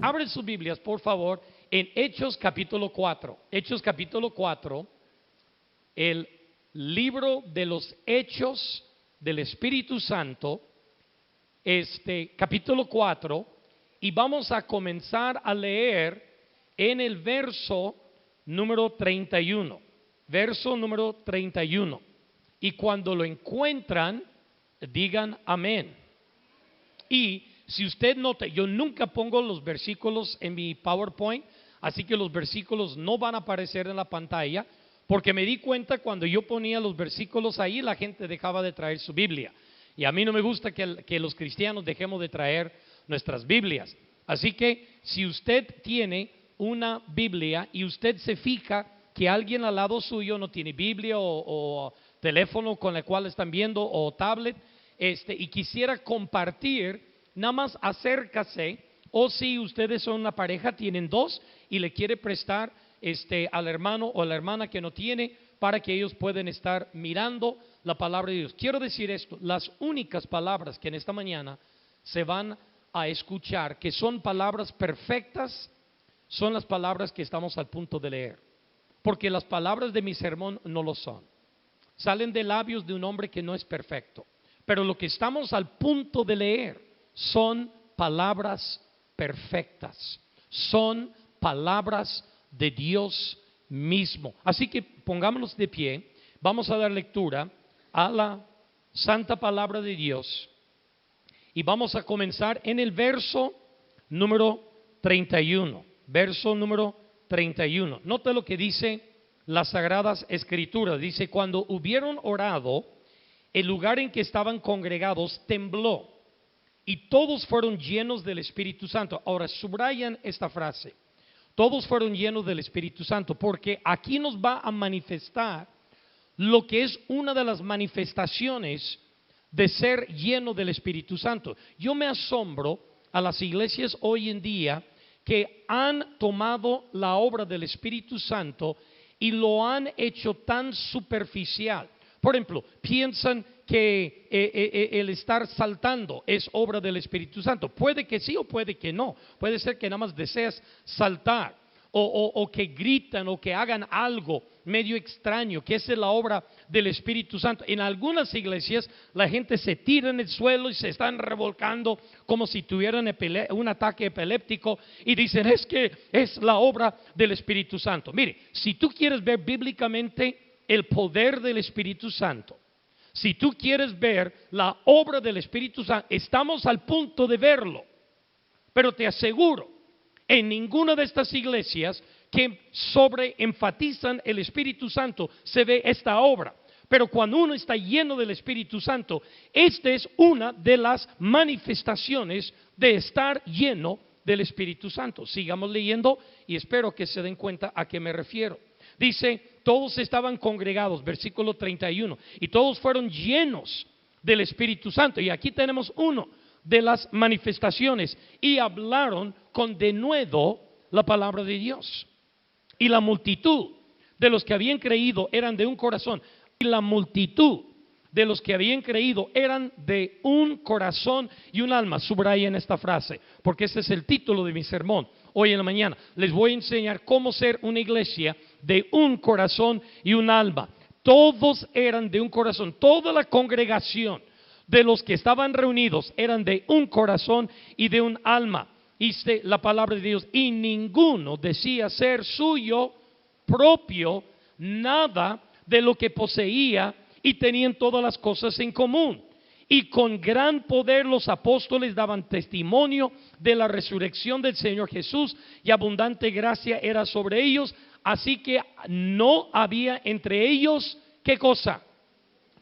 Abren sus Biblias, por favor, en Hechos capítulo 4. Hechos capítulo 4, el libro de los Hechos del Espíritu Santo, capítulo 4, y vamos a comenzar a leer en el verso número 31. Verso número 31. Y cuando lo encuentran, digan amén. Y si usted nota, yo nunca pongo los versículos en mi PowerPoint, así que los versículos no van a aparecer en la pantalla, porque me di cuenta cuando yo ponía los versículos ahí, la gente dejaba de traer su Biblia. Y a mí no me gusta que los cristianos dejemos de traer nuestras Biblias. Así que si usted tiene una Biblia y usted se fija que alguien al lado suyo no tiene Biblia o teléfono con el cual están viendo o tablet, y quisiera compartir, nada más acércase, o si ustedes son una pareja, tienen dos y le quiere prestar al hermano o a la hermana que no tiene, para que ellos puedan estar mirando la palabra de Dios. Quiero decir esto: las únicas palabras que en esta mañana se van a escuchar, que son palabras perfectas, son las palabras que estamos al punto de leer, porque las palabras de mi sermón no lo son, salen de labios de un hombre que no es perfecto, pero lo que estamos al punto de leer son palabras perfectas, son palabras de Dios mismo. Así que pongámonos de pie, vamos a dar lectura a la santa palabra de Dios y vamos a comenzar en el verso número 31. Verso número 31. Nota lo que dice las Sagradas Escrituras. Dice: cuando hubieron orado, el lugar en que estaban congregados tembló y todos fueron llenos del Espíritu Santo. Ahora subrayan esta frase: todos fueron llenos del Espíritu Santo, porque aquí nos va a manifestar lo que es una de las manifestaciones de ser lleno del Espíritu Santo. Yo me asombro a las iglesias hoy en día que han tomado la obra del Espíritu Santo y lo han hecho tan superficial. Por ejemplo, piensan que el estar saltando es obra del Espíritu Santo. Puede que sí o puede que no. Puede ser que nada más deseas saltar, o que gritan o que hagan algo medio extraño, que esa es la obra del Espíritu Santo. En algunas iglesias la gente se tira en el suelo y se están revolcando como si tuvieran un ataque epiléptico y dicen: es que es la obra del Espíritu Santo. Mire, si tú quieres ver bíblicamente el poder del Espíritu Santo, si tú quieres ver la obra del Espíritu Santo, estamos al punto de verlo, pero te aseguro, en ninguna de estas iglesias que sobreenfatizan el Espíritu Santo se ve esta obra. Pero cuando uno está lleno del Espíritu Santo, esta es una de las manifestaciones de estar lleno del Espíritu Santo. Sigamos leyendo y espero que se den cuenta a qué me refiero. Dice: todos estaban congregados, versículo 31, y todos fueron llenos del Espíritu Santo. Y aquí tenemos uno de las manifestaciones: y hablaron con denuedo la palabra de Dios. Y la multitud de los que habían creído eran de un corazón. Y la multitud de los que habían creído eran de un corazón y un alma. Subrayen esta frase, porque este es el título de mi sermón hoy en la mañana. Les voy a enseñar cómo ser una iglesia de un corazón y un alma. Todos eran de un corazón, toda la congregación de los que estaban reunidos eran de un corazón y de un alma. Dice la palabra de Dios: y ninguno decía ser suyo propio nada de lo que poseía, y tenían todas las cosas en común. Y con gran poder los apóstoles daban testimonio de la resurrección del Señor Jesús, y abundante gracia era sobre ellos. Así que no había entre ellos, ¿qué cosa?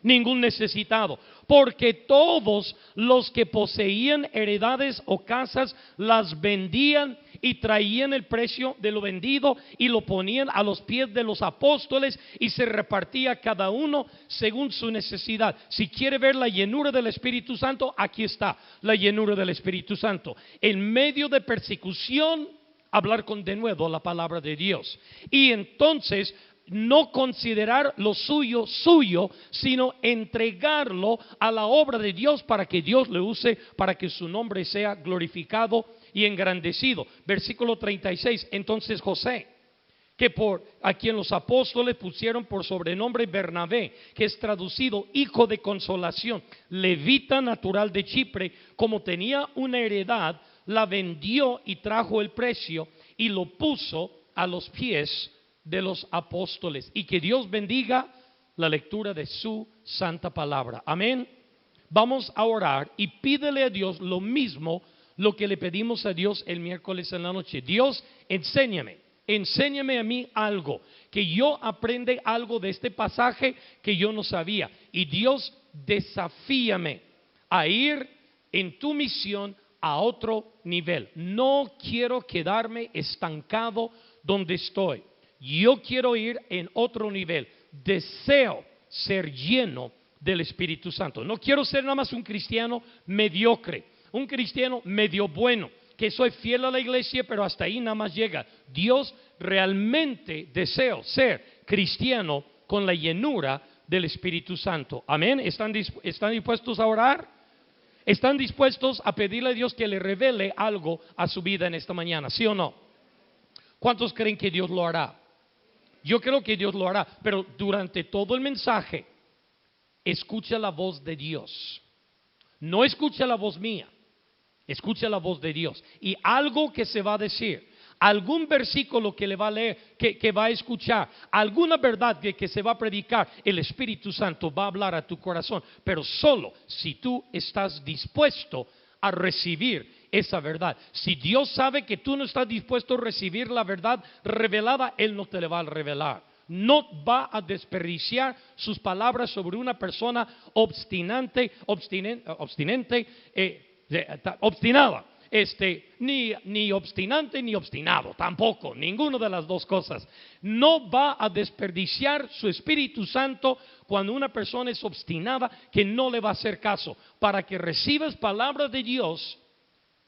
Ningún necesitado, porque todos los que poseían heredades o casas las vendían y traían el precio de lo vendido y lo ponían a los pies de los apóstoles, y se repartía cada uno según su necesidad. Si quiere ver la llenura del Espíritu Santo, aquí está la llenura del Espíritu Santo. En medio de persecución, hablar con denuedo la palabra de Dios. Y entonces no considerar lo suyo suyo, sino entregarlo a la obra de Dios para que Dios le use, para que su nombre sea glorificado y engrandecido. Versículo 36, entonces José, que a quien los apóstoles pusieron por sobrenombre Bernabé, que es traducido hijo de consolación, levita natural de Chipre, como tenía una heredad, la vendió y trajo el precio y lo puso a los pies de los apóstoles. Y que Dios bendiga la lectura de su santa palabra. Amén. Vamos a orar y pídele a Dios lo mismo, lo que le pedimos a Dios el miércoles en la noche. Dios, enséñame a mí algo, que yo aprenda algo de este pasaje que yo no sabía. Y Dios, desafíame a ir en tu misión a otro nivel. No quiero quedarme estancado donde estoy. Yo quiero ir en otro nivel. Deseo ser lleno del Espíritu Santo. No quiero ser nada más un cristiano mediocre, un cristiano medio bueno, que soy fiel a la iglesia, pero hasta ahí nada más llega. Dios, realmente deseo ser cristiano con la llenura del Espíritu Santo. Amén. ¿Están dispuestos a orar? ¿Están dispuestos a pedirle a Dios que le revele algo a su vida en esta mañana? ¿Sí o no? ¿Cuántos creen que Dios lo hará? Yo creo que Dios lo hará, pero durante todo el mensaje, escucha la voz de Dios. No escucha la voz mía, escucha la voz de Dios. Y algo que se va a decir, algún versículo que le va a leer, que va a escuchar, alguna verdad que se va a predicar, el Espíritu Santo va a hablar a tu corazón, pero solo si tú estás dispuesto a recibir esa verdad. Si Dios sabe que tú no estás dispuesto a recibir la verdad revelada, Él no te la va a revelar. No va a desperdiciar sus palabras sobre una persona obstinada, ni obstinante ni obstinado, tampoco, ninguno de las dos cosas. No va a desperdiciar su Espíritu Santo cuando una persona es obstinada, que no le va a hacer caso. Para que recibas palabra de Dios,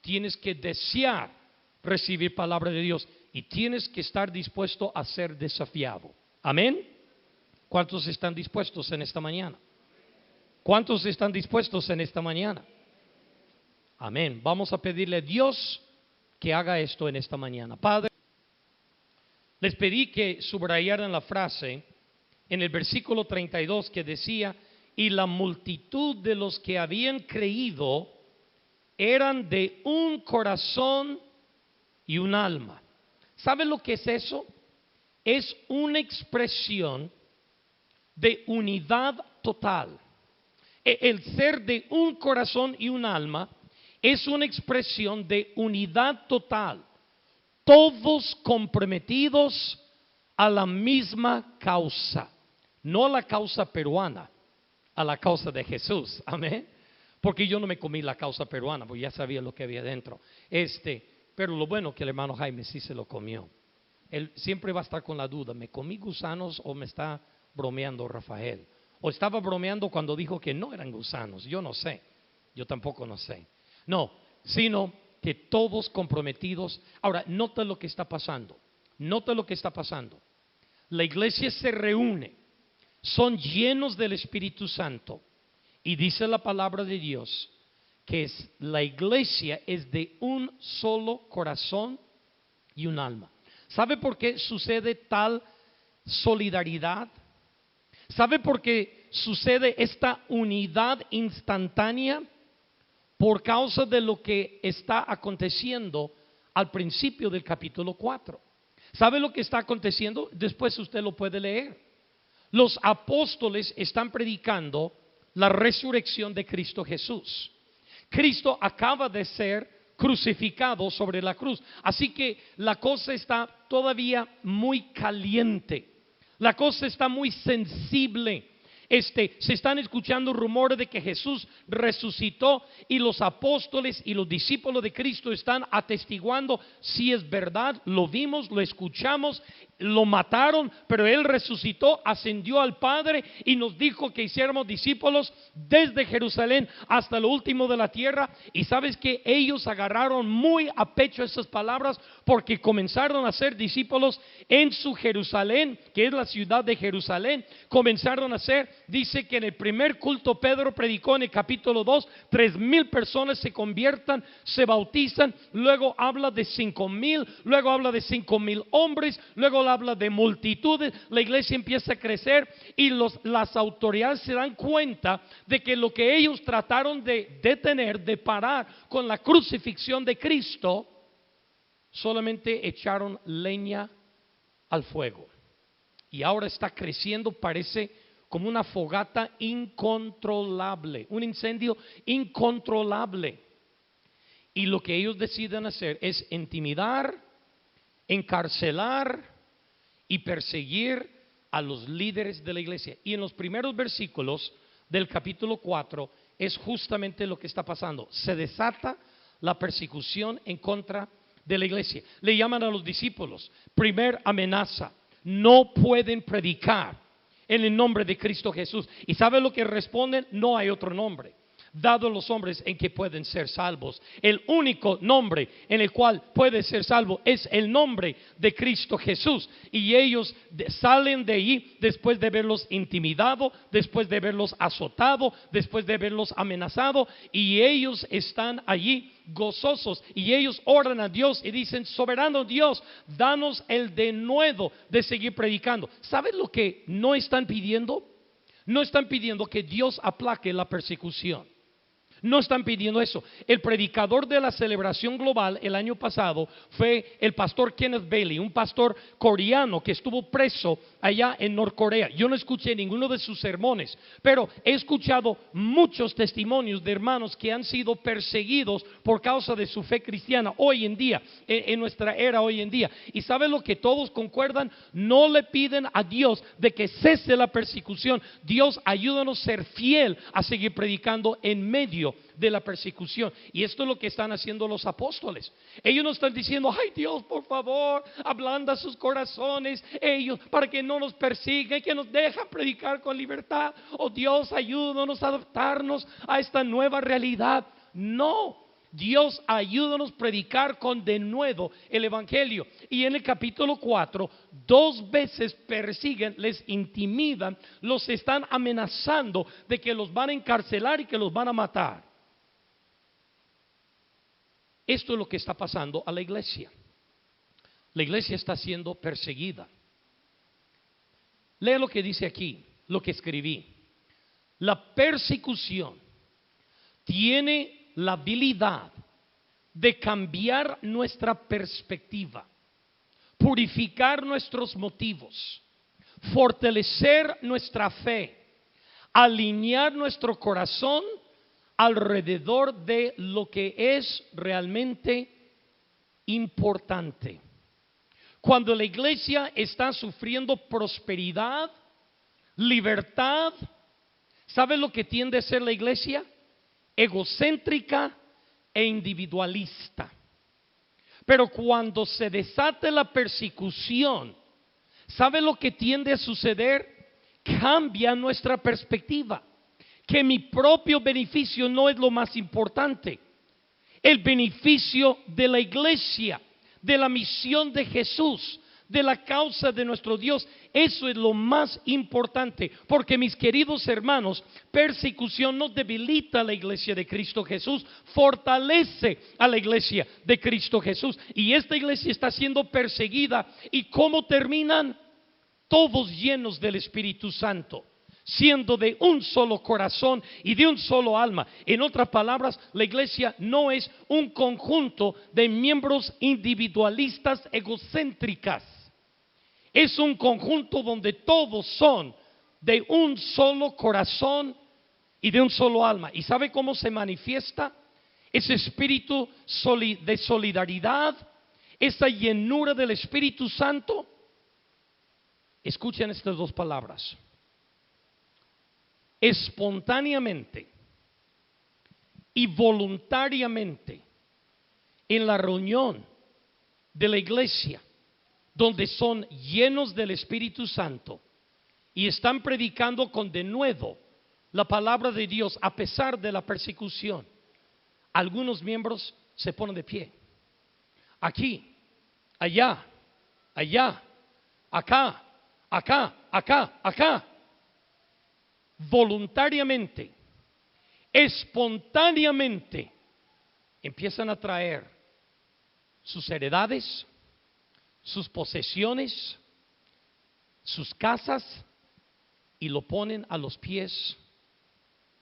tienes que desear recibir palabra de Dios y tienes que estar dispuesto a ser desafiado. Amén. ¿Cuántos están dispuestos en esta mañana? ¿Cuántos están dispuestos en esta mañana? Amén. Vamos a pedirle a Dios que haga esto en esta mañana. Padre, les pedí que subrayaran la frase en el versículo 32 que decía: y la multitud de los que habían creído eran de un corazón y un alma. ¿Sabe lo que es eso? Es una expresión de unidad total. El ser de un corazón y un alma es una expresión de unidad total. Todos comprometidos a la misma causa. No a la causa peruana, a la causa de Jesús. Amén. Porque yo no me comí la causa peruana, porque ya sabía lo que había dentro. Pero lo bueno que el hermano Jaime sí se lo comió. Él siempre va a estar con la duda: ¿me comí gusanos o me está bromeando Rafael? O estaba bromeando cuando dijo que no eran gusanos. Yo no sé, yo tampoco no sé. No, sino que todos comprometidos. Ahora, nota lo que está pasando. Nota lo que está pasando. La iglesia se reúne, son llenos del Espíritu Santo, y dice la palabra de Dios que la iglesia es de un solo corazón y un alma. ¿Sabe por qué sucede tal solidaridad? ¿Sabe por qué sucede esta unidad instantánea? Por causa de lo que está aconteciendo al principio del capítulo 4. ¿Sabe lo que está aconteciendo? Después usted lo puede leer. Los apóstoles están predicando la resurrección de Cristo Jesús. Cristo acaba de ser crucificado sobre la cruz. Así que la cosa está todavía muy caliente. La cosa está muy sensible. Se están escuchando rumores de que Jesús resucitó, y los apóstoles y los discípulos de Cristo están atestiguando: si es verdad, lo vimos, lo escuchamos, lo mataron, pero Él resucitó, ascendió al Padre y nos dijo que hiciéramos discípulos desde Jerusalén hasta lo último de la tierra. Y sabes que ellos agarraron muy a pecho esas palabras, porque comenzaron a ser discípulos en su Jerusalén, que es la ciudad de Jerusalén. Comenzaron a ser, dice que en el primer culto Pedro predicó en el capítulo 2, 3,000 personas se conviertan, se bautizan. Luego habla de 5,000, luego habla de 5,000 hombres, luego habla de multitudes. La iglesia empieza a crecer y las autoridades se dan cuenta de que lo que ellos trataron de detener, de parar con la crucifixión de Cristo, solamente echaron leña al fuego. Y ahora está creciendo, parece como una fogata incontrolable, un incendio incontrolable. Y lo que ellos deciden hacer es intimidar, encarcelar y perseguir a los líderes de la iglesia. Y en los primeros versículos del capítulo 4 es justamente lo que está pasando. Se desata la persecución en contra de la iglesia. Le llaman a los discípulos. Primer amenaza: no pueden predicar en el nombre de Cristo Jesús. ¿Y sabe lo que responden? No hay otro nombre dado a los hombres en que pueden ser salvos. El único nombre en el cual puede ser salvo es el nombre de Cristo Jesús. Y ellos salen de ahí después de verlos intimidado, después de verlos azotado, después de verlos amenazado, y ellos están allí gozosos, y ellos oran a Dios y dicen: soberano Dios, danos el denuedo de seguir predicando. ¿Saben lo que no están pidiendo? No están pidiendo que Dios aplaque la persecución. No están pidiendo eso. El predicador de la celebración global el año pasado fue el pastor Kenneth Bailey, un pastor coreano que estuvo preso allá en Norcorea. Yo no escuché ninguno de sus sermones, pero he escuchado muchos testimonios de hermanos que han sido perseguidos por causa de su fe cristiana hoy en día, en nuestra era hoy en día. Y ¿saben lo que todos concuerdan? No le piden a Dios de que cese la persecución. Dios, ayúdanos a ser fiel a seguir predicando en medio de la persecución. Y esto es lo que están haciendo los apóstoles. Ellos no están diciendo: ay Dios, por favor, ablanda sus corazones ellos para que no nos persigan y que nos dejan predicar con libertad. Oh Dios, ayúdanos a adaptarnos a esta nueva realidad. No, Dios, ayúdanos a predicar con denuedo el evangelio. Y en el capítulo 4, 2 veces persiguen, les intimidan, los están amenazando de que los van a encarcelar y que los van a matar. Esto es lo que está pasando a la iglesia. La iglesia está siendo perseguida. Lea lo que dice aquí, lo que escribí. La persecución tiene la habilidad de cambiar nuestra perspectiva, purificar nuestros motivos, fortalecer nuestra fe, alinear nuestro corazón alrededor de lo que es realmente importante. Cuando la iglesia está sufriendo prosperidad, libertad, ¿sabe lo que tiende a ser la iglesia? Egocéntrica e individualista. Pero cuando se desata la persecución, ¿sabe lo que tiende a suceder? Cambia nuestra perspectiva, que mi propio beneficio no es lo más importante. El beneficio de la iglesia, de la misión de Jesús, de la causa de nuestro Dios, eso es lo más importante. Porque, mis queridos hermanos, persecución no debilita a la iglesia de Cristo Jesús, fortalece a la iglesia de Cristo Jesús. Y esta iglesia está siendo perseguida. ¿Y cómo terminan? Todos llenos del Espíritu Santo, siendo de un solo corazón y de un solo alma. En otras palabras, la iglesia no es un conjunto de miembros individualistas egocéntricas. Es un conjunto donde todos son de un solo corazón y de un solo alma. ¿Y sabe cómo se manifiesta ese espíritu de solidaridad, esa llenura del Espíritu Santo? Escuchen estas 2 palabras: espontáneamente y voluntariamente. En la reunión de la iglesia donde son llenos del Espíritu Santo y están predicando con denuedo la palabra de Dios a pesar de la persecución, algunos miembros se ponen de pie. Aquí, allá, allá, acá, acá, acá, acá. Voluntariamente, espontáneamente, empiezan a traer sus heredades, sus posesiones, sus casas y lo ponen a los pies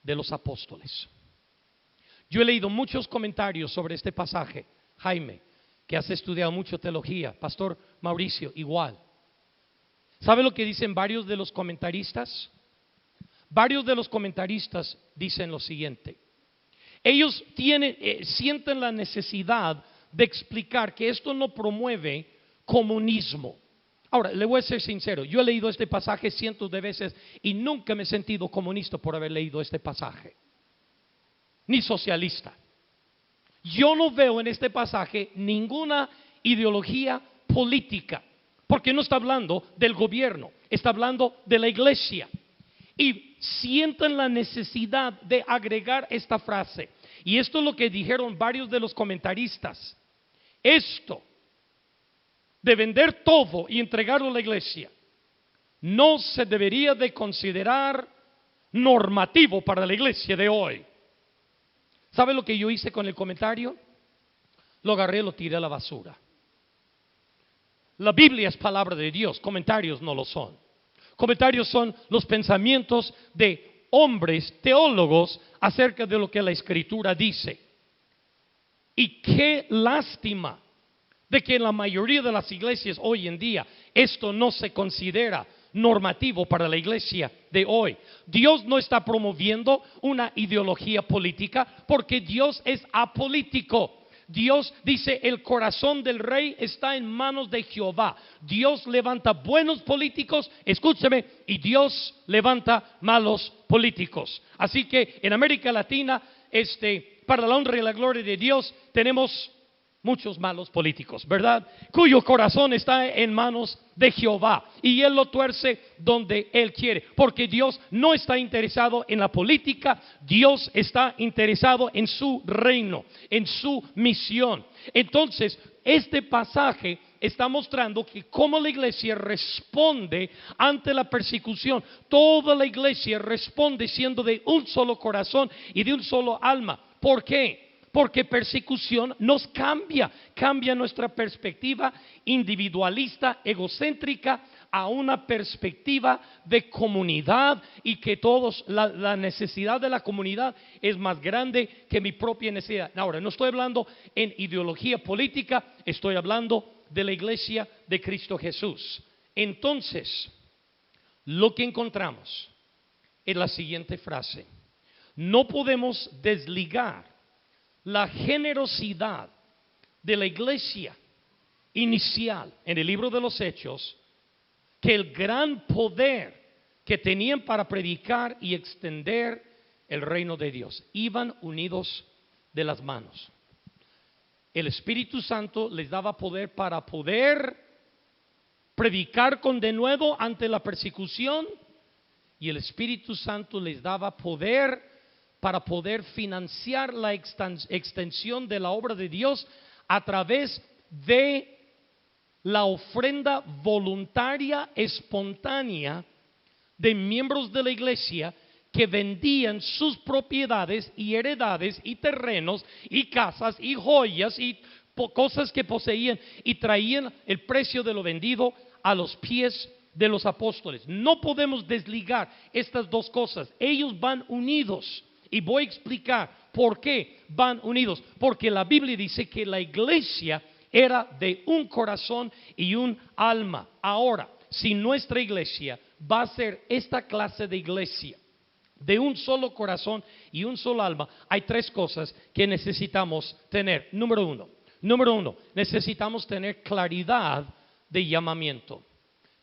de los apóstoles. Yo he leído muchos comentarios sobre este pasaje. Jaime, que has estudiado mucho teología, Pastor Mauricio, igual. ¿Sabe lo que dicen varios de los comentaristas? Varios de los comentaristas dicen lo siguiente: ellos sienten la necesidad de explicar que esto no promueve comunismo. Ahora, le voy a ser sincero, yo he leído este pasaje cientos de veces y nunca me he sentido comunista por haber leído este pasaje, ni socialista. Yo no veo en este pasaje ninguna ideología política, porque no está hablando del gobierno, está hablando de la iglesia. Y sienten la necesidad de agregar esta frase. Y esto es lo que dijeron varios de los comentaristas. Esto de vender todo y entregarlo a la iglesia no se debería de considerar normativo para la iglesia de hoy. ¿Sabe lo que yo hice con el comentario? Lo agarré y lo tiré a la basura. La Biblia es palabra de Dios, comentarios no lo son. Comentarios son los pensamientos de hombres teólogos acerca de lo que la Escritura dice. Y qué lástima de que en la mayoría de las iglesias hoy en día esto no se considera normativo para la iglesia de hoy. Dios no está promoviendo una ideología política porque Dios es apolítico. Dios dice: el corazón del rey está en manos de Jehová. Dios levanta buenos políticos, escúcheme, y Dios levanta malos políticos. Así que en América Latina, para la honra y la gloria de Dios, tenemos muchos malos políticos, ¿verdad? Cuyo corazón está en manos de Jehová y Él lo tuerce donde Él quiere, porque Dios no está interesado en la política, Dios está interesado en su reino, en su misión. Entonces, este pasaje está mostrando que cómo la iglesia responde ante la persecución. Toda la iglesia responde siendo de un solo corazón y de un solo alma. ¿Por qué? Porque persecución nos cambia nuestra perspectiva individualista, egocéntrica, a una perspectiva de comunidad, y que todos, la necesidad de la comunidad es más grande que mi propia necesidad. Ahora, no estoy hablando en ideología política, estoy hablando de la iglesia de Cristo Jesús. Entonces, lo que encontramos es la siguiente frase: no podemos desligar la generosidad de la iglesia inicial en el libro de los Hechos, que el gran poder que tenían para predicar y extender el reino de Dios. Iban unidos de las manos. El Espíritu Santo les daba poder para poder predicar con denuedo ante la persecución, y el Espíritu Santo les daba poder para poder financiar la extensión de la obra de Dios a través de la ofrenda voluntaria, espontánea de miembros de la iglesia que vendían sus propiedades y heredades y terrenos y casas y joyas y cosas que poseían, y traían el precio de lo vendido a los pies de los apóstoles. No podemos desligar estas dos cosas, ellos van unidos. Y voy a explicar por qué van unidos. Porque la Biblia dice que la iglesia era de un corazón y un alma. Ahora, si nuestra iglesia va a ser esta clase de iglesia de un solo corazón y un solo alma, hay tres cosas que necesitamos tener. Número uno, necesitamos tener claridad de llamamiento.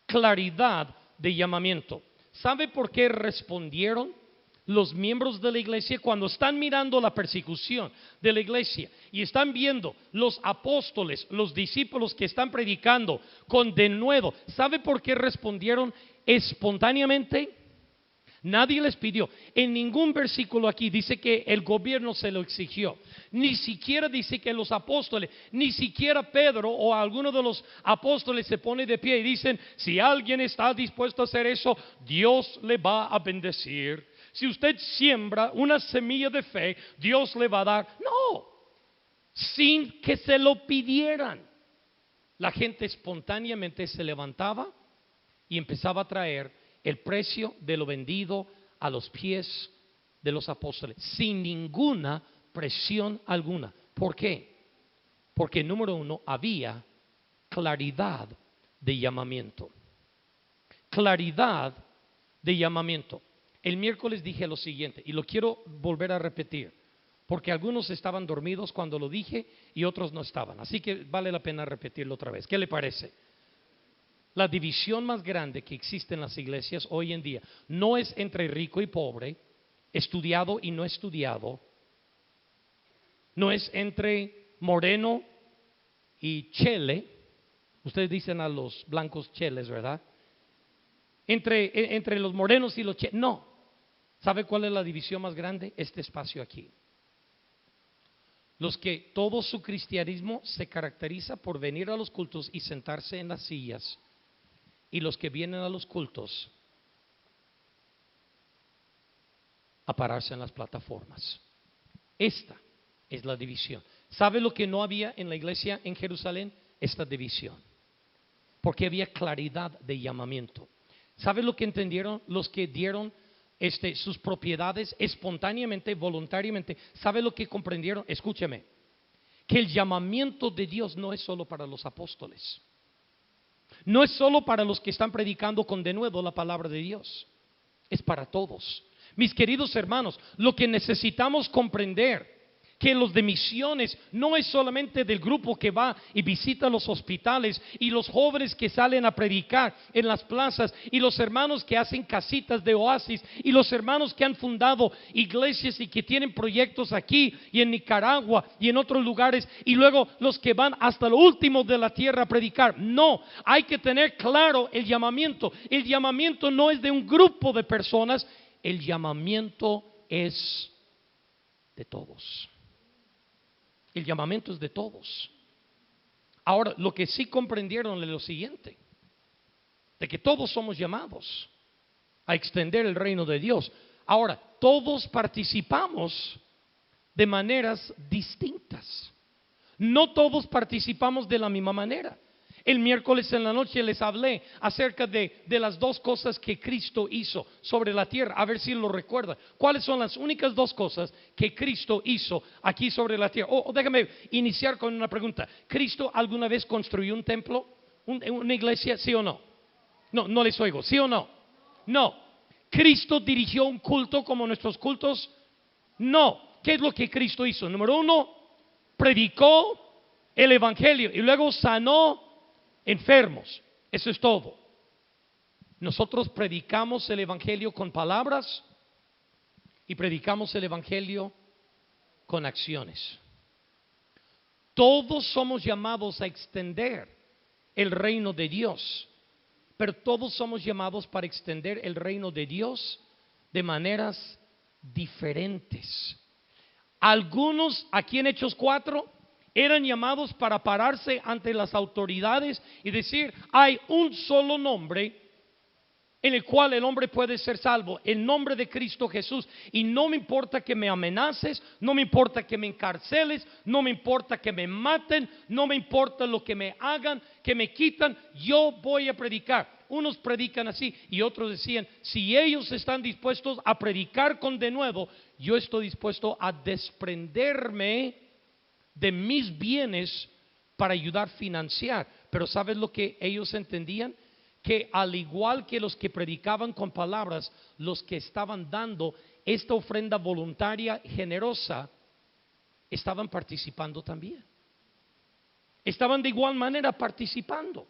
Claridad de llamamiento. ¿Sabe por qué respondieron los miembros de la iglesia, cuando están mirando la persecución de la iglesia y están viendo los apóstoles, los discípulos que están predicando con denuedo, ¿sabe por qué respondieron espontáneamente? Nadie les pidió. En ningún versículo aquí dice que el gobierno se lo exigió. Ni siquiera dice que los apóstoles, ni siquiera Pedro o alguno de los apóstoles se pone de pie y dicen: si alguien está dispuesto a hacer eso, Dios le va a bendecir. Si usted siembra una semilla de fe, Dios le va a dar. No, sin que se lo pidieran. La gente espontáneamente se levantaba y empezaba a traer el precio de lo vendido a los pies de los apóstoles, sin ninguna presión alguna. ¿Por qué? Porque número uno, había claridad de llamamiento. Claridad de llamamiento. El miércoles dije lo siguiente, y lo quiero volver a repetir, porque algunos estaban dormidos cuando lo dije y otros no estaban. Así que vale la pena repetirlo otra vez. ¿Qué le parece? La división más grande que existe en las iglesias hoy en día no es entre rico y pobre, estudiado y no estudiado, no es entre moreno y chele. Ustedes dicen a los blancos cheles, ¿verdad? Entre los morenos y los cheles. No. ¿Sabe cuál es la división más grande? Este espacio aquí. Los que todo su cristianismo se caracteriza por venir a los cultos y sentarse en las sillas, y los que vienen a los cultos a pararse en las plataformas. Esta es la división. ¿Sabe lo que no había en la iglesia en Jerusalén? Esta división. Porque había claridad de llamamiento. ¿Sabe lo que entendieron los que dieron sus propiedades espontáneamente, voluntariamente? ¿Sabe lo que comprendieron? Escúcheme, que el llamamiento de Dios no es solo para los apóstoles. No es solo para los que están predicando con denuedo la palabra de Dios. Es para todos. Mis queridos hermanos, lo que necesitamos comprender, que los de misiones no es solamente del grupo que va y visita los hospitales, y los jóvenes que salen a predicar en las plazas, y los hermanos que hacen casitas de oasis, y los hermanos que han fundado iglesias y que tienen proyectos aquí y en Nicaragua y en otros lugares, y luego los que van hasta lo último de la tierra a predicar. No, hay que tener claro el llamamiento. El llamamiento no es de un grupo de personas, el llamamiento es de todos. El llamamiento es de todos. Ahora, lo que sí comprendieron es lo siguiente: de que todos somos llamados a extender el reino de Dios. Ahora, todos participamos de maneras distintas. No todos participamos de la misma manera. El miércoles en la noche les hablé acerca de las dos cosas que Cristo hizo sobre la tierra. A ver si lo recuerdan. ¿Cuáles son las únicas dos cosas que Cristo hizo aquí sobre la tierra? Déjame iniciar con una pregunta. ¿Cristo alguna vez construyó un templo? ¿Una iglesia? ¿Sí o no? No les oigo. ¿Sí o no? No. ¿Cristo dirigió un culto como nuestros cultos? No. ¿Qué es lo que Cristo hizo? Número uno, predicó el evangelio y luego sanó enfermos. Eso es todo. Nosotros predicamos el evangelio con palabras y predicamos el evangelio con acciones. Todos somos llamados a extender el reino de Dios, pero todos somos llamados para extender el reino de Dios de maneras diferentes. Algunos aquí en Hechos 4 eran llamados para pararse ante las autoridades y decir: hay un solo nombre en el cual el hombre puede ser salvo, el nombre de Cristo Jesús. Y no me importa que me amenaces, no me importa que me encarceles, no me importa que me maten, no me importa lo que me hagan, que me quitan, yo voy a predicar. Unos predican así y otros decían: si ellos están dispuestos a predicar con denuedo, yo estoy dispuesto a desprenderme de mis bienes para ayudar a financiar. Pero ¿sabes lo que ellos entendían? Que al igual que los que predicaban con palabras, los que estaban dando esta ofrenda voluntaria generosa estaban participando también. Estaban de igual manera participando,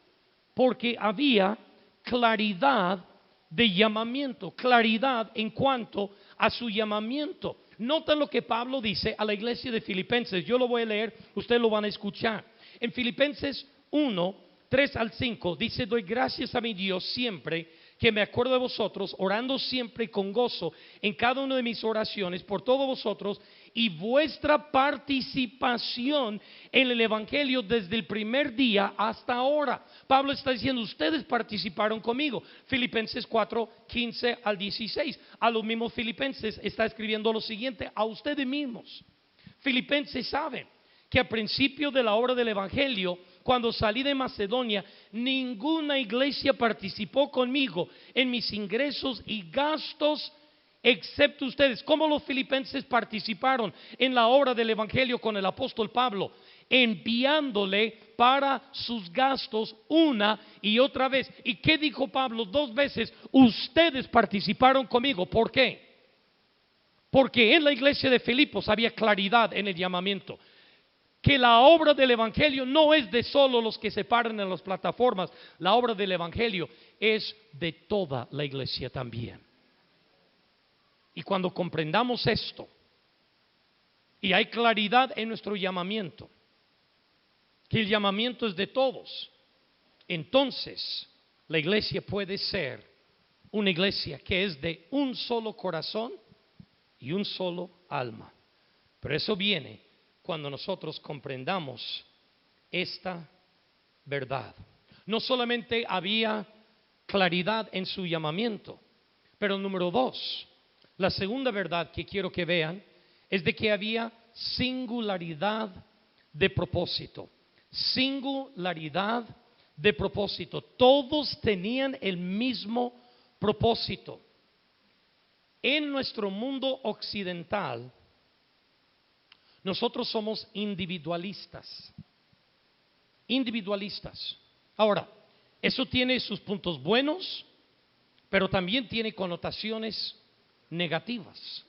porque había claridad de llamamiento, claridad en cuanto a su llamamiento. Nota lo que Pablo dice a la iglesia de Filipenses. Yo lo voy a leer, ustedes lo van a escuchar. En Filipenses 1, 3 al 5 dice: doy gracias a mi Dios siempre que me acuerdo de vosotros, orando siempre con gozo en cada una de mis oraciones por todos vosotros y vuestra participación en el Evangelio desde el primer día hasta ahora. Pablo está diciendo: ustedes participaron conmigo. Filipenses 4, 15 al 16. A los mismos filipenses está escribiendo lo siguiente: a ustedes mismos, filipenses, saben que a principio de la obra del Evangelio, cuando salí de Macedonia, ninguna iglesia participó conmigo en mis ingresos y gastos excepto ustedes. ¿Cómo los filipenses participaron en la obra del Evangelio con el apóstol Pablo? Enviándole para sus gastos una y otra vez. ¿Y qué dijo Pablo? 2 veces: ustedes participaron conmigo. ¿Por qué? Porque en la iglesia de Filipos había claridad en el llamamiento. Que la obra del Evangelio no es de solo los que se paran en las plataformas. La obra del Evangelio es de toda la iglesia también. Y cuando comprendamos esto y hay claridad en nuestro llamamiento, que el llamamiento es de todos, entonces la iglesia puede ser una iglesia que es de un solo corazón y un solo alma. Pero eso viene cuando nosotros comprendamos esta verdad. No solamente había claridad en su llamamiento, pero número 2, la segunda verdad que quiero que vean es de que había singularidad de propósito. Singularidad de propósito. Todos tenían el mismo propósito. En nuestro mundo occidental, nosotros somos individualistas. Individualistas. Ahora, eso tiene sus puntos buenos, pero también tiene connotaciones negativas.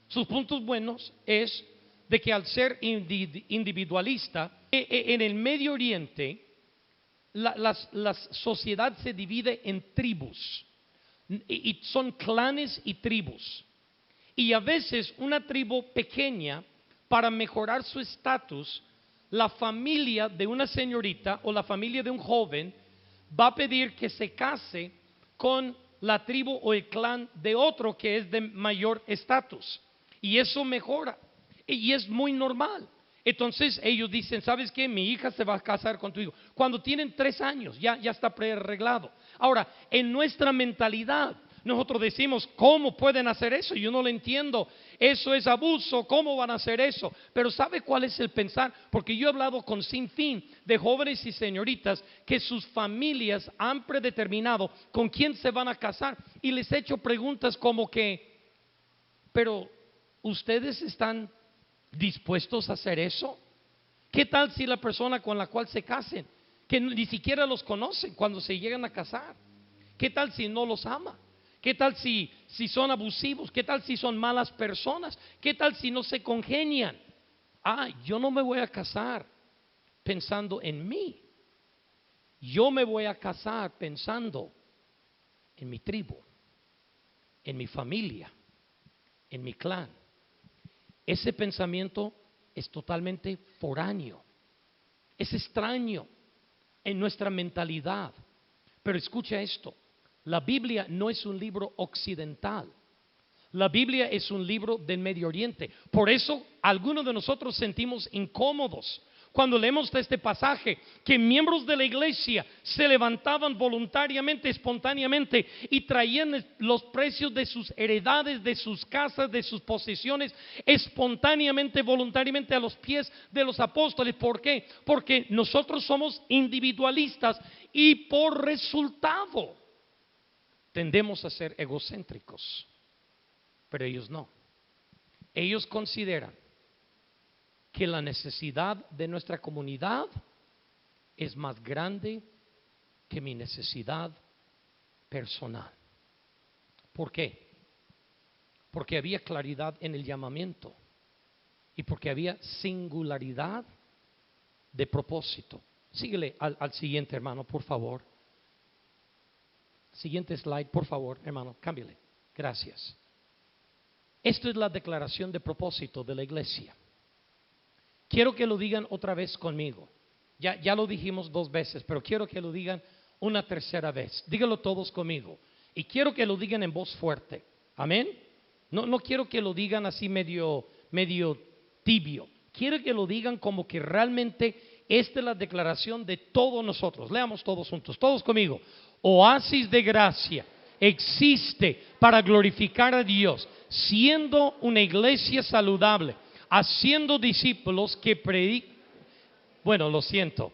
Sus puntos buenos es de que al ser individualista, en el Medio Oriente, la sociedad se divide en tribus, y son clanes y tribus. Y a veces una tribu pequeña, para mejorar su estatus, la familia de una señorita o la familia de un joven va a pedir que se case con la tribu o el clan de otro que es de mayor estatus. Y eso mejora. Y es muy normal. Entonces ellos dicen: ¿sabes qué? Mi hija se va a casar con tu hijo. Cuando tienen 3 años, ya está prearreglado. Ahora, en nuestra mentalidad, nosotros decimos: ¿cómo pueden hacer eso? Yo no lo entiendo. Eso es abuso. ¿Cómo van a hacer eso? Pero ¿sabe cuál es el pensar? Porque yo he hablado con sinfín de jóvenes y señoritas que sus familias han predeterminado con quién se van a casar. Y les he hecho preguntas como que: ¿pero ustedes están dispuestos a hacer eso? ¿Qué tal si la persona con la cual se casen, que ni siquiera los conocen cuando se llegan a casar? ¿Qué tal si no los ama? ¿Qué tal si son abusivos? ¿Qué tal si son malas personas? ¿Qué tal si no se congenian? Yo no me voy a casar pensando en mí. Yo me voy a casar pensando en mi tribu, en mi familia, en mi clan. Ese pensamiento es totalmente foráneo, es extraño en nuestra mentalidad. Pero escucha esto: la Biblia no es un libro occidental. La Biblia es un libro del Medio Oriente. Por eso algunos de nosotros sentimos incómodos cuando leemos este pasaje, que miembros de la iglesia se levantaban voluntariamente, espontáneamente, y traían los precios de sus heredades, de sus casas, de sus posesiones, espontáneamente, voluntariamente a los pies de los apóstoles. ¿Por qué? Porque nosotros somos individualistas y por resultado tendemos a ser egocéntricos. Pero ellos no. Ellos consideran que la necesidad de nuestra comunidad es más grande que mi necesidad personal. ¿Por qué? Porque había claridad en el llamamiento y porque había singularidad de propósito. Síguele al siguiente, hermano, por favor. Siguiente slide, por favor, hermano, cámbiale. Gracias. Esto es la declaración de propósito de la iglesia. Quiero que lo digan otra vez conmigo. Ya lo dijimos 2 veces, pero quiero que lo digan una tercera vez. Díganlo todos conmigo. Y quiero que lo digan en voz fuerte. Amén. No quiero que lo digan así medio tibio. Quiero que lo digan como que realmente esta es la declaración de todos nosotros. Leamos todos juntos, todos conmigo. Oasis de gracia existe para glorificar a Dios, siendo una iglesia saludable, haciendo discípulos que predican. Bueno, lo siento,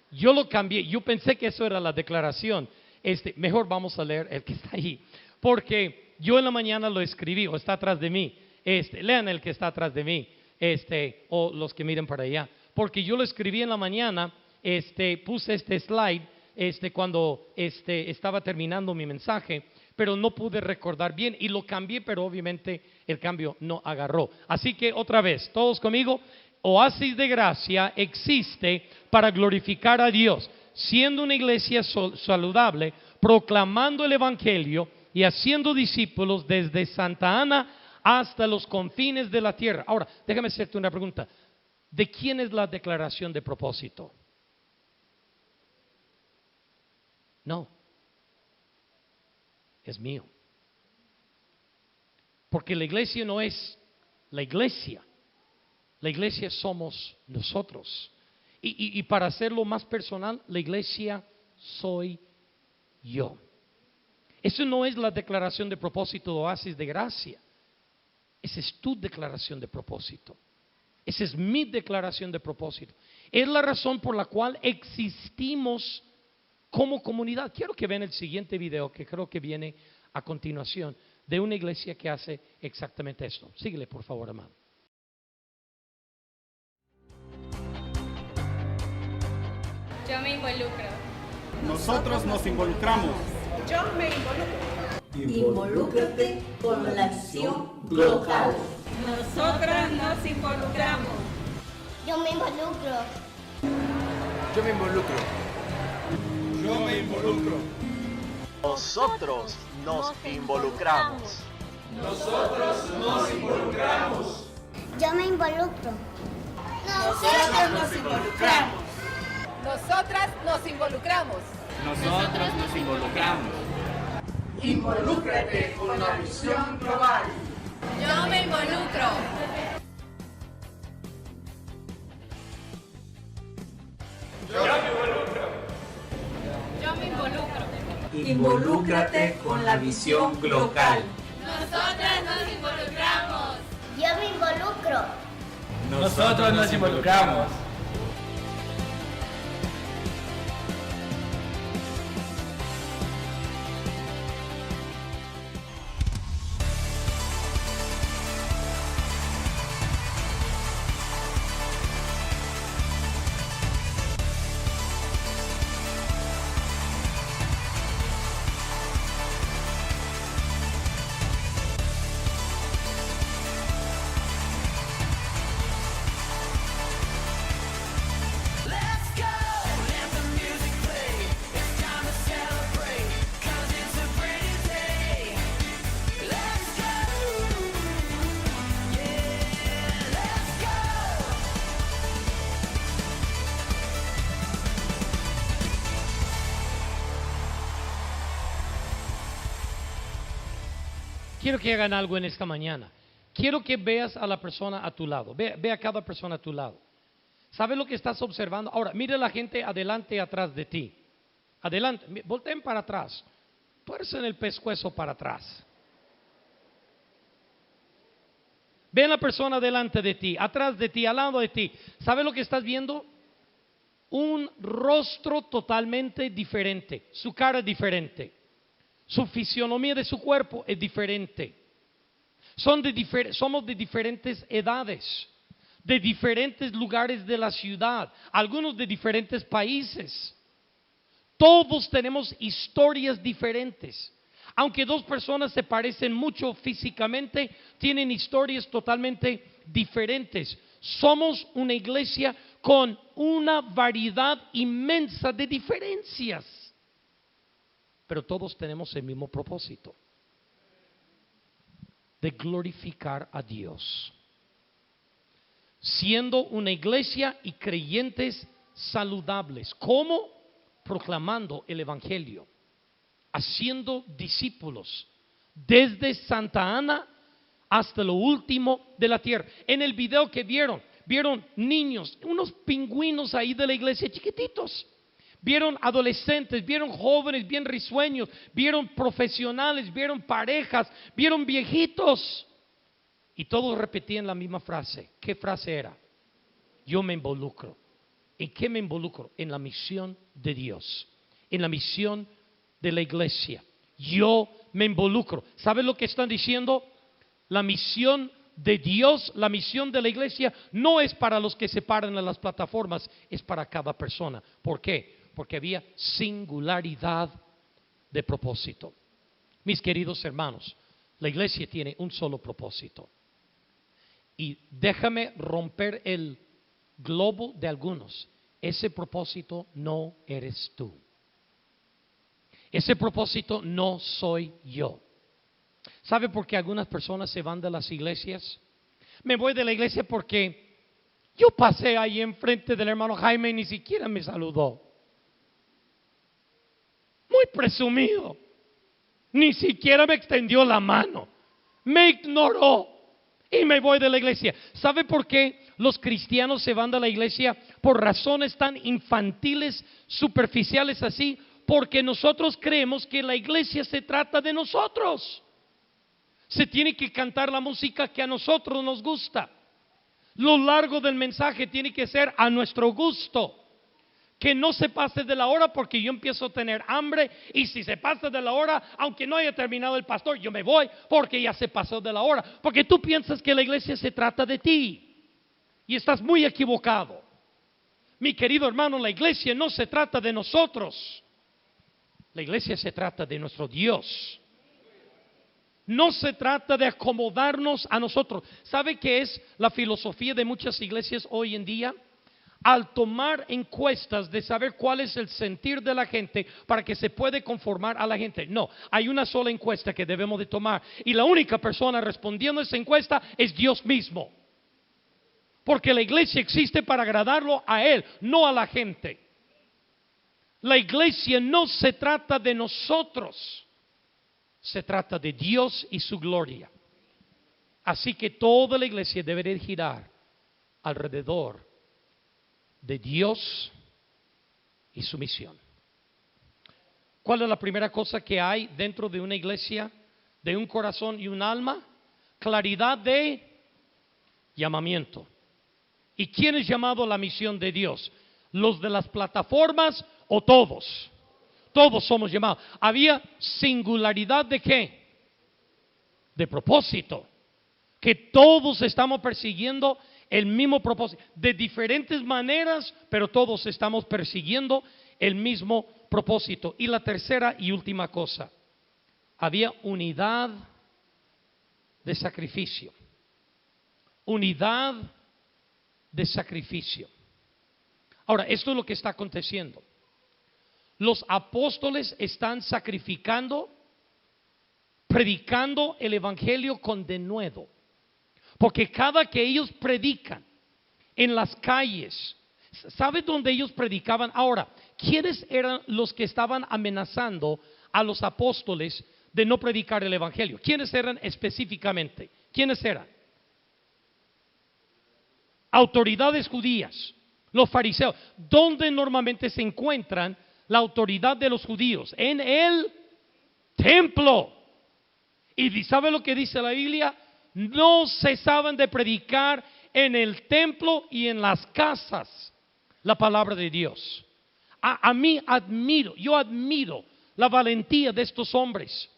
yo lo cambié, yo pensé que eso era la declaración. Mejor vamos a leer el que está ahí, porque yo en la mañana lo escribí, o está atrás de mí. Lean el que está atrás de mí, o los que miren para allá, porque yo lo escribí en la mañana. Puse este slide cuando estaba terminando mi mensaje, pero no pude recordar bien y lo cambié, pero obviamente el cambio no agarró. Así que otra vez, todos conmigo. Oasis de gracia existe para glorificar a Dios, siendo una iglesia saludable, proclamando el evangelio y haciendo discípulos desde Santa Ana hasta los confines de la tierra. Ahora, déjame hacerte una pregunta. ¿De quién es la declaración de propósito? No, es mío. Porque la iglesia no es la iglesia. La iglesia somos nosotros. Y para hacerlo más personal, la iglesia soy yo. Eso no es la declaración de propósito de Oasis de Gracia. Esa es tu declaración de propósito. Esa es mi declaración de propósito. Es la razón por la cual existimos como comunidad. Quiero que vean el siguiente video, que creo que viene a continuación, de una iglesia que hace exactamente esto. Síguele, por favor, amado. Yo me involucro. Nosotros nos involucramos. Yo me involucro. Involúcrate con la acción local. Nosotras nos involucramos. Yo me involucro. Yo me involucro. Yo me involucro. Nosotros nos involucramos. Nosotros nos involucramos. Yo me involucro. Nosotros nos involucramos. Nosotras nos involucramos. Nosotros nos involucramos. Involúcrate con la visión global. Yo me involucro. Yo me involucro. Involúcrate con la visión local. Nosotras nos involucramos. Yo me involucro. Nosotros nos involucramos. Quiero que hagan algo en esta mañana. Quiero que veas a la persona a tu lado. Ve a cada persona a tu lado. ¿Sabes lo que estás observando? Ahora, mira a la gente adelante y atrás de ti. Adelante, volteen para atrás. Tuercen el pescuezo para atrás. Ve a la persona delante de ti, atrás de ti, al lado de ti. ¿Sabes lo que estás viendo? Un rostro totalmente diferente. Su cara es diferente. Su fisionomía de su cuerpo es diferente. Somos de diferentes edades, de diferentes lugares de la ciudad, algunos de diferentes países. Todos tenemos historias diferentes. Aunque dos personas se parecen mucho físicamente, tienen historias totalmente diferentes. Somos una iglesia con una variedad inmensa de diferencias. pero todos tenemos el mismo propósito, de glorificar a Dios. Siendo una iglesia y creyentes saludables. ¿Cómo? Proclamando el Evangelio, haciendo discípulos desde Santa Ana hasta lo último de la tierra. En el video que vieron niños, unos pingüinos ahí de la iglesia chiquititos. Vieron adolescentes, vieron jóvenes bien risueños, vieron profesionales, vieron parejas, vieron viejitos. Y todos repetían la misma frase. ¿Qué frase era? Yo me involucro. ¿En qué me involucro? En la misión de Dios, en la misión de la iglesia. Yo me involucro. ¿Sabes lo que están diciendo? La misión de Dios, la misión de la iglesia no es para los que se paran en las plataformas, es para cada persona. ¿Por qué? Porque había singularidad de propósito. Mis queridos hermanos, la iglesia tiene un solo propósito. Y déjame romper el globo de algunos. Ese propósito no eres tú. Ese propósito no soy yo. ¿Sabe por qué algunas personas se van de las iglesias? Me voy de la iglesia porque yo pasé ahí enfrente del hermano Jaime y ni siquiera me saludó. Muy presumido. Ni siquiera me extendió la mano. Me ignoró. Y me voy de la iglesia. ¿Sabe por qué los cristianos se van de la iglesia? Por razones tan infantiles, superficiales así. Porque nosotros creemos que la iglesia se trata de nosotros. Se tiene que cantar la música que a nosotros nos gusta. Lo largo del mensaje tiene que ser a nuestro gusto. Que no se pase de la hora porque yo empiezo a tener hambre. Y si se pasa de la hora, aunque no haya terminado el pastor, yo me voy porque ya se pasó de la hora. Porque tú piensas que la iglesia se trata de ti. Y estás muy equivocado. Mi querido hermano, la iglesia no se trata de nosotros. La iglesia se trata de nuestro Dios. No se trata de acomodarnos a nosotros. ¿Sabe qué es la filosofía de muchas iglesias hoy en día? Al tomar encuestas de saber cuál es el sentir de la gente para que se puede conformar a la gente. No, hay una sola encuesta que debemos de tomar. Y la única persona respondiendo a esa encuesta es Dios mismo. Porque la iglesia existe para agradarlo a Él, no a la gente. La iglesia no se trata de nosotros. Se trata de Dios y su gloria. Así que toda la iglesia debe de girar alrededor de Dios y su misión. ¿Cuál es la primera cosa que hay dentro de una iglesia, de un corazón y un alma? Claridad de llamamiento. ¿Y quién es llamado a la misión de Dios? ¿Los de las plataformas o todos? Todos somos llamados. Había singularidad de ¿qué? De propósito. Que todos estamos persiguiendo el mismo propósito. De diferentes maneras, pero todos estamos persiguiendo el mismo propósito. Y la tercera y última cosa. Había unidad de sacrificio. Unidad de sacrificio. Ahora, esto es lo que está aconteciendo. Los apóstoles están sacrificando, predicando el evangelio con denuedo. Porque cada que ellos predican en las calles, ¿sabe dónde ellos predicaban? Ahora, ¿quiénes eran los que estaban amenazando a los apóstoles de no predicar el evangelio? ¿Quiénes eran específicamente? ¿Quiénes eran? Autoridades judías, los fariseos. ¿Dónde normalmente se encuentran la autoridad de los judíos? En el templo. Y ¿sabe lo que dice la Biblia? No cesaban de predicar en el templo y en las casas la palabra de Dios. Yo admiro la valentía de estos hombres.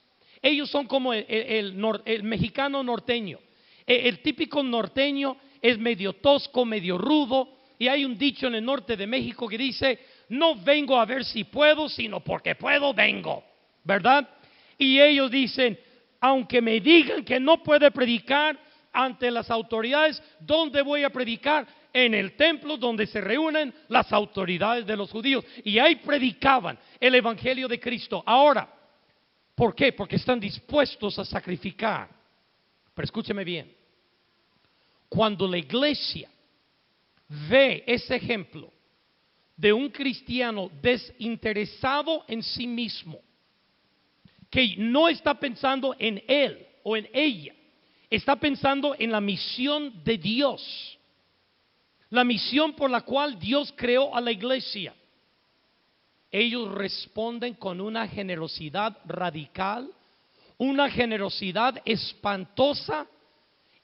Ellos son como el mexicano norteño. El típico norteño es medio tosco, medio rudo. Y hay un dicho en el norte de México que dice: no vengo a ver si puedo, sino porque puedo vengo, ¿verdad? Y ellos dicen: aunque me digan que no puede predicar ante las autoridades, ¿dónde voy a predicar? En el templo donde se reúnen las autoridades de los judíos. Y ahí predicaban el evangelio de Cristo. Ahora, ¿Por qué? Porque están dispuestos a sacrificar. Pero escúcheme bien. Cuando la iglesia ve ese ejemplo de un cristiano desinteresado en sí mismo, que no está pensando en él o en ella, está pensando en la misión de Dios, la misión por la cual Dios creó a la iglesia, ellos responden con una generosidad radical, una generosidad espantosa,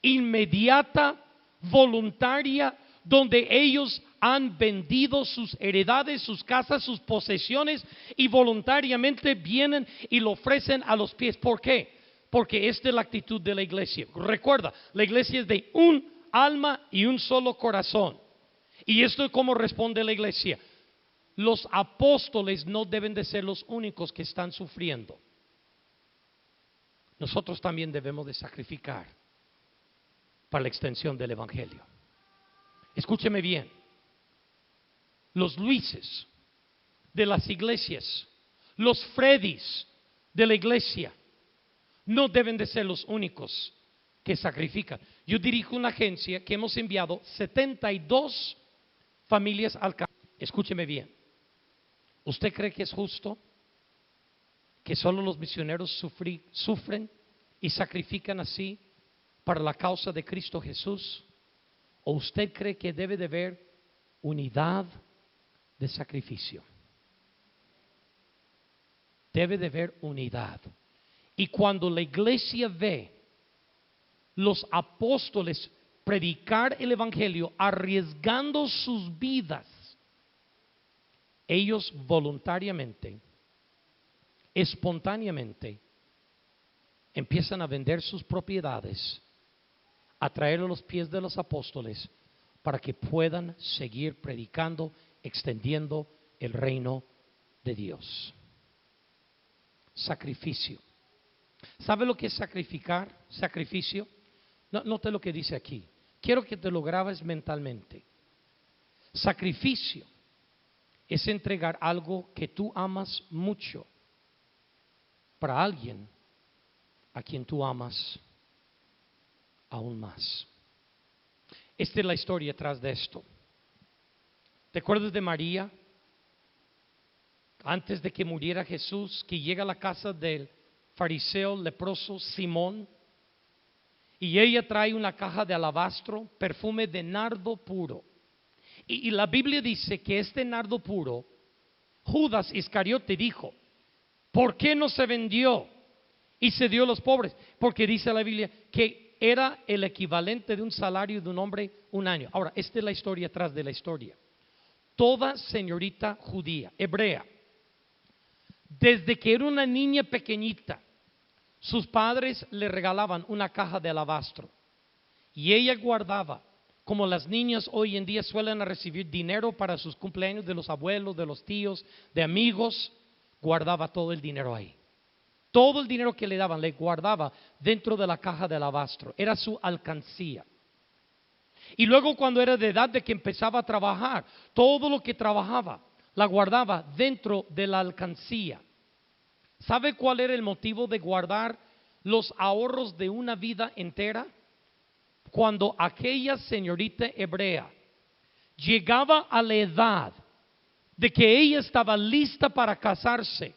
inmediata, voluntaria, donde ellos han vendido sus heredades, sus casas, sus posesiones y voluntariamente vienen y lo ofrecen a los pies. ¿Por qué? Porque esta es la actitud de la iglesia. Recuerda, la iglesia es de un alma y un solo corazón. Y esto es como responde la iglesia. Los apóstoles no deben de ser los únicos que están sufriendo. Nosotros también debemos de sacrificar para la extensión del evangelio. Escúcheme bien. Los Luises de las iglesias, los Freddys de la iglesia, no deben de ser los únicos que sacrifican. Yo dirijo una agencia que hemos enviado 72 familias al campo. Escúcheme bien. ¿Usted cree que es justo que solo los misioneros sufren y sacrifican así para la causa de Cristo Jesús? ¿O usted cree que debe de haber unidad de sacrificio? Debe de haber unidad. Y cuando la iglesia ve los apóstoles predicar el evangelio arriesgando sus vidas, ellos voluntariamente, espontáneamente, empiezan a vender sus propiedades, a traerlo a los pies de los apóstoles para que puedan seguir predicando, extendiendo el reino de Dios. Sacrificio. ¿Sabe lo que es sacrificar? Sacrificio. Note lo que dice aquí. Quiero que te lo grabes mentalmente. Sacrificio es entregar algo que tú amas mucho para alguien a quien tú amas aún más. Esta es la historia detrás de esto. ¿Te acuerdas de María? Antes de que muriera Jesús, que llega a la casa del fariseo leproso Simón, y ella trae una caja de alabastro, perfume de nardo puro. Y la Biblia dice que este nardo puro, Judas Iscariote dijo, ¿por qué no se vendió y se dio a los pobres? Porque dice la Biblia que era el equivalente de un salario de un hombre un año. Ahora, esta es la historia atrás de la historia. Toda señorita judía, hebrea, desde que era una niña pequeñita, sus padres le regalaban una caja de alabastro y ella guardaba, como las niñas hoy en día suelen recibir dinero para sus cumpleaños de los abuelos, de los tíos, de amigos, guardaba todo el dinero ahí. Todo el dinero que le daban, le guardaba dentro de la caja de alabastro. Era su alcancía. Y luego cuando era de edad de que empezaba a trabajar, todo lo que trabajaba, la guardaba dentro de la alcancía. ¿Sabe cuál era el motivo de guardar los ahorros de una vida entera? Cuando aquella señorita hebrea llegaba a la edad de que ella estaba lista para casarse,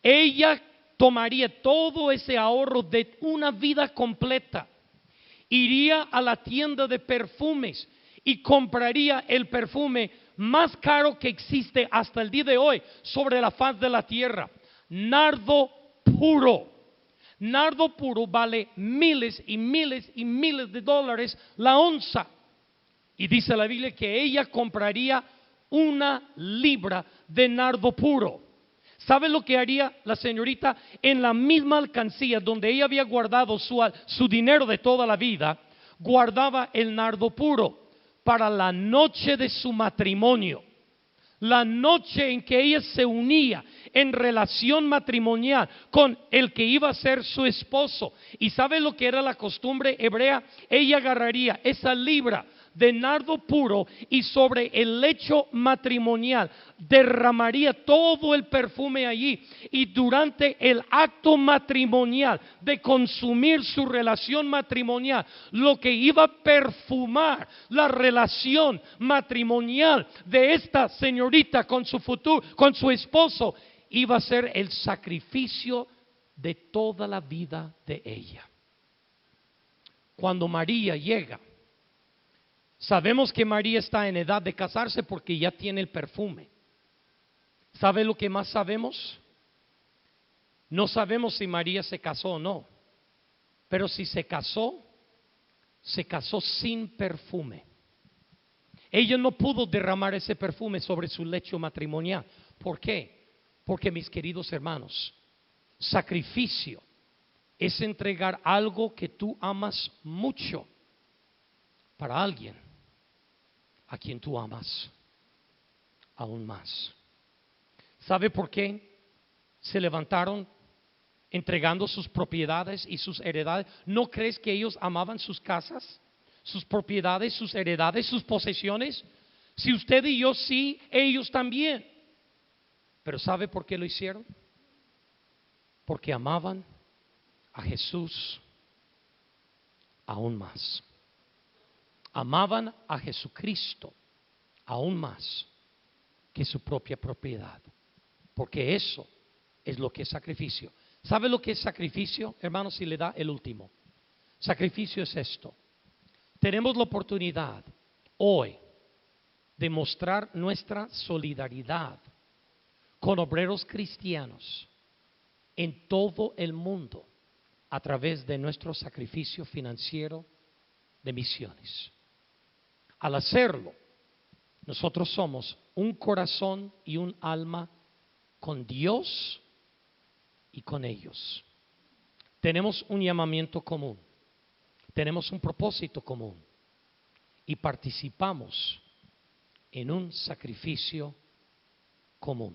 ella tomaría todo ese ahorro de una vida completa, iría a la tienda de perfumes y compraría el perfume más caro que existe hasta el día de hoy sobre la faz de la tierra, nardo puro. Nardo puro vale miles y miles y miles de dólares la onza. Y dice la Biblia que ella compraría 1 libra de nardo puro. ¿Sabe lo que haría la señorita? En la misma alcancía donde ella había guardado su dinero de toda la vida, guardaba el nardo puro para la noche de su matrimonio. La noche en que ella se unía en relación matrimonial con el que iba a ser su esposo. ¿Y sabe lo que era la costumbre hebrea? Ella agarraría esa libra de nardo puro y sobre el lecho matrimonial derramaría todo el perfume allí, y durante el acto matrimonial de consumir su relación matrimonial, lo que iba a perfumar la relación matrimonial de esta señorita con su futuro, con su esposo, iba a ser el sacrificio de toda la vida de ella. Cuando María llega, sabemos que María está en edad de casarse porque ya tiene el perfume. ¿Sabe lo que más sabemos? No sabemos si María se casó o no, pero si se casó sin perfume. Ella no pudo derramar ese perfume sobre su lecho matrimonial. ¿Por qué? Porque, mis queridos hermanos, sacrificio es entregar algo que tú amas mucho para alguien a quien tú amas aún más. ¿Sabe por qué se levantaron entregando sus propiedades y sus heredades? ¿No crees que ellos amaban sus casas, sus propiedades, sus heredades, sus posesiones? Si usted y yo sí, ellos también. Pero ¿sabe por qué lo hicieron? Porque amaban a Jesús aún más. Amaban a Jesucristo aún más que su propia propiedad. Porque eso es lo que es sacrificio. ¿Sabe lo que es sacrificio, hermanos? Si le da el último. Sacrificio es esto. Tenemos la oportunidad hoy de mostrar nuestra solidaridad con obreros cristianos en todo el mundo a través de nuestro sacrificio financiero de misiones. Al hacerlo, nosotros somos un corazón y un alma con Dios y con ellos. Tenemos un llamamiento común, tenemos un propósito común y participamos en un sacrificio común.